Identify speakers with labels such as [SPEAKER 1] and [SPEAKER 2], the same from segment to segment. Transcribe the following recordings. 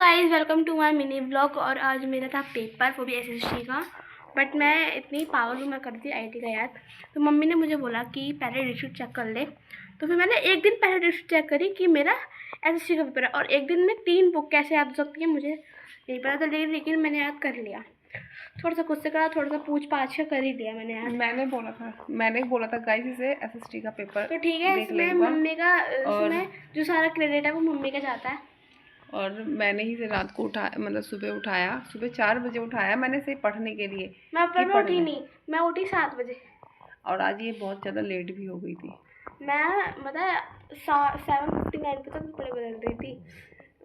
[SPEAKER 1] Guys welcome to my mini blog. और आज मेरा था पेपर, वो भी एसएसटी का। बट मैं इतनी पागल हूँ, मैं कर दी आईटी का याद। तो मम्मी ने मुझे बोला कि पहले रिसीट चेक कर ले। तो फिर मैंने एक दिन पहले रिसीट चेक करी कि मेरा एसएसटी का पेपर है। और एक दिन में 3 बुक कैसे याद हो सकती है मुझे नहीं पता था, लेकिन मैंने याद कर लिया। थोड़ा सा खुद से करा, थोड़ा सा पूछ पाछ कर ही लिया मैंने याद।
[SPEAKER 2] मैंने बोला था गाइस इसे एसएसटी का पेपर
[SPEAKER 1] तो ठीक है, इसमें मम्मी का इसमें जो सारा क्रेडिट है वो मम्मी का जाता है।
[SPEAKER 2] और मैंने ही से रात को उठाया, मतलब सुबह उठाया, सुबह 4 बजे उठाया मैंने से पढ़ने के लिए।
[SPEAKER 1] मैं उठी नहीं, मैं उठी 7 बजे।
[SPEAKER 2] और आज ये बहुत ज़्यादा लेट भी हो गई थी।
[SPEAKER 1] मैं मतलब 7:59 पे तक कपड़े बदल रही थी।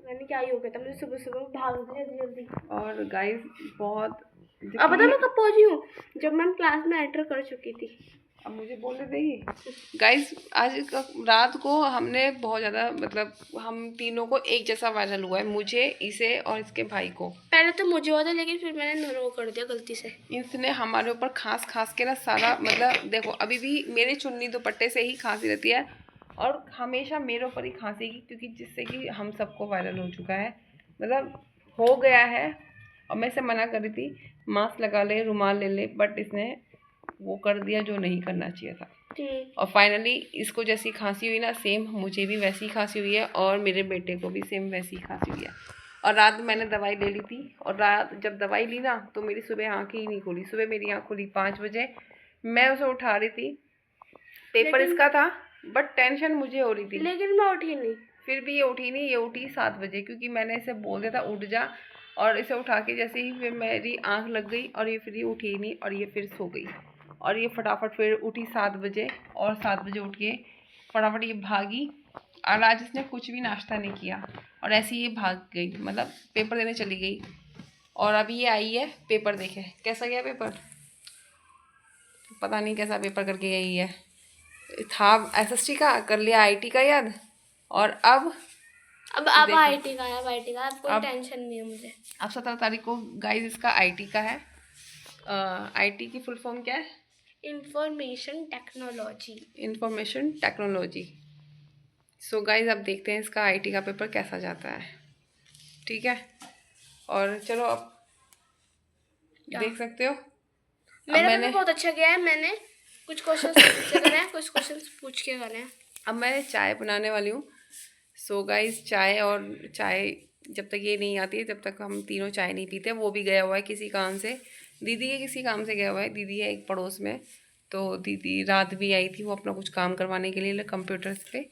[SPEAKER 1] मैंने क्या ही हो गया था, मुझे सुबह सुबह भाग गई जल्दी।
[SPEAKER 2] और गाइस बहुत
[SPEAKER 1] अब पता मैं कब पहुंची हूँ, जब मैं क्लास में एंटर कर चुकी थी।
[SPEAKER 2] अब मुझे बोलने देगी गाइस। आज रात को हमने बहुत ज़्यादा, मतलब हम तीनों को एक जैसा वायरल हुआ है, मुझे, इसे और इसके भाई को।
[SPEAKER 1] पहले तो मुझे हुआ था, लेकिन फिर मैंने दोनों को कर दिया गलती से।
[SPEAKER 2] इसने हमारे ऊपर खास के ना सारा, मतलब देखो अभी भी मेरे चुन्नी दुपट्टे से ही खांसी रहती है और हमेशा मेरे ऊपर ही खांसेगी, क्योंकि जिससे कि हम सबको वायरल हो चुका है, मतलब हो गया है। और मैं इसे मना कर रही थी मास्क लगा ले, रुमाल ले ले, बट इसने वो कर दिया जो नहीं करना चाहिए था। और फाइनली इसको जैसी खांसी हुई ना, सेम मुझे भी वैसी खांसी हुई है और मेरे बेटे को भी सेम वैसी खांसी हुई है। और रात मैंने दवाई ले ली थी, और रात जब दवाई ली ना तो मेरी सुबह आँखें ही नहीं खुली। सुबह मेरी आँख खुली 5 बजे, मैं उसे उठा रही थी, पेपर इसका था, बट टेंशन मुझे हो रही थी,
[SPEAKER 1] लेकिन मैं उठी नहीं।
[SPEAKER 2] फिर भी ये उठी नहीं, ये उठी 7 बजे, क्योंकि मैंने इसे बोल दिया था उठ जा। और इसे उठा के जैसे ही फिर मेरी आँख लग गई और ये फिर ये उठी ही नहीं, और ये फिर सो गई। और ये फटाफट फिर उठी 7 बजे, और 7 बजे उठ के फटाफट ये भागी। और आज इसने कुछ भी नाश्ता नहीं किया और ऐसे ही ये भाग गई, मतलब पेपर देने चली गई। और अभी ये आई है पेपर देखे, कैसा गया पेपर पता नहीं, कैसा पेपर करके गई है। था एसएसटी का, कर लिया आईटी का याद, और अब
[SPEAKER 1] आईटी का है, अब आईटी का, अब कोई टेंशन नहीं है मुझे।
[SPEAKER 2] अब 17 तारीख को गाइस इसका आईटी का है। आईटी की फुल फॉर्म क्या है?
[SPEAKER 1] Information
[SPEAKER 2] technology. सो गाइस अब देखते हैं इसका आईटी का पेपर कैसा जाता है, ठीक है। और चलो अब देख सकते हो
[SPEAKER 1] मेरा पेपर बहुत अच्छा गया है। मैंने कुछ क्वेश्चंस पूछे करे हैं, कुछ क्वेश्चंस पूछ के करे हैं।
[SPEAKER 2] अब मैं चाय बनाने वाली हूँ। सो गाइस चाय जब तक ये नहीं आती है तब तक हम तीनों चाय नहीं पीते। वो भी गया हुआ है किसी काम से, दीदी के किसी काम से गया हुआ है। दीदी है एक पड़ोस में, तो दीदी रात भी आई थी, वो अपना कुछ काम करवाने के लिए कंप्यूटर्स पे।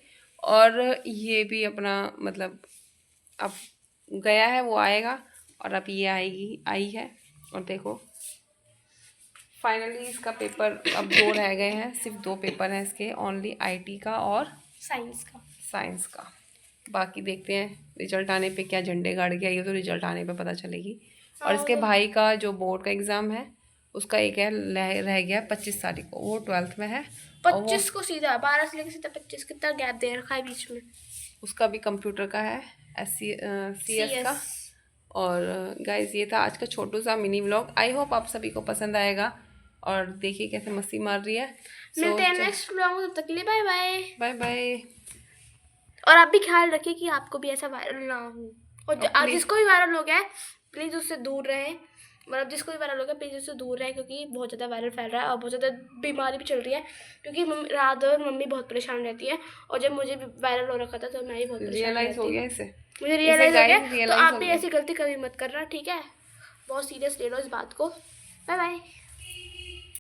[SPEAKER 2] और ये भी अपना, मतलब अब गया है, वो आएगा। और अब ये आई है। और देखो फाइनली इसका पेपर अब 2 रह गए हैं, सिर्फ 2 पेपर हैं इसके, ओनली आईटी का और साइंस का। बाकी देखते हैं रिजल्ट आने पे, क्या झंडे गाड़ के आई है तो रिजल्ट आने पे पता चलेगी। और इसके भाई का जो बोर्ड का एग्ज़ाम है उसका एक है रह गया 25 तारीख को, वो 12th में है।
[SPEAKER 1] 25 को सीधा 12 से लेकर सीधा 25, कितना गैप दे रखा है बीच में।
[SPEAKER 2] उसका भी कंप्यूटर का है, CS का। और गाइस ये था आज का छोटू सा मिनी व्लॉग। आई होप आप सभी को पसंद आएगा। और देखिए कैसे मस्ती मार रही है।
[SPEAKER 1] मिलते हैं नेक्स्ट व्लॉग में, तब तक के लिए बाय बाय।
[SPEAKER 2] Bye bye.
[SPEAKER 1] और आप भी ख्याल रखिए कि आपको भी ऐसा वायरल ना हो, और जिसको भी वायरल हो गया है प्लीज़ उससे दूर रहें। मतलब जिसको भी वायरल हो गया प्लीज़ उससे दूर रहें, क्योंकि बहुत ज़्यादा वायरल फैल रहा है और बहुत ज़्यादा बीमारी भी चल रही है। क्योंकि रात भर मम्मी बहुत परेशान रहती है, और जब मुझे वायरल हो रखा था तो मैं भी बहुत परेशान
[SPEAKER 2] रियलाइज हो गया इसे,
[SPEAKER 1] मुझे रियलाइज हो गया। तो आप भी ऐसी गलती कभी मत करना, ठीक है। बहुत सीरियस ले लो इस बात को। Bye bye.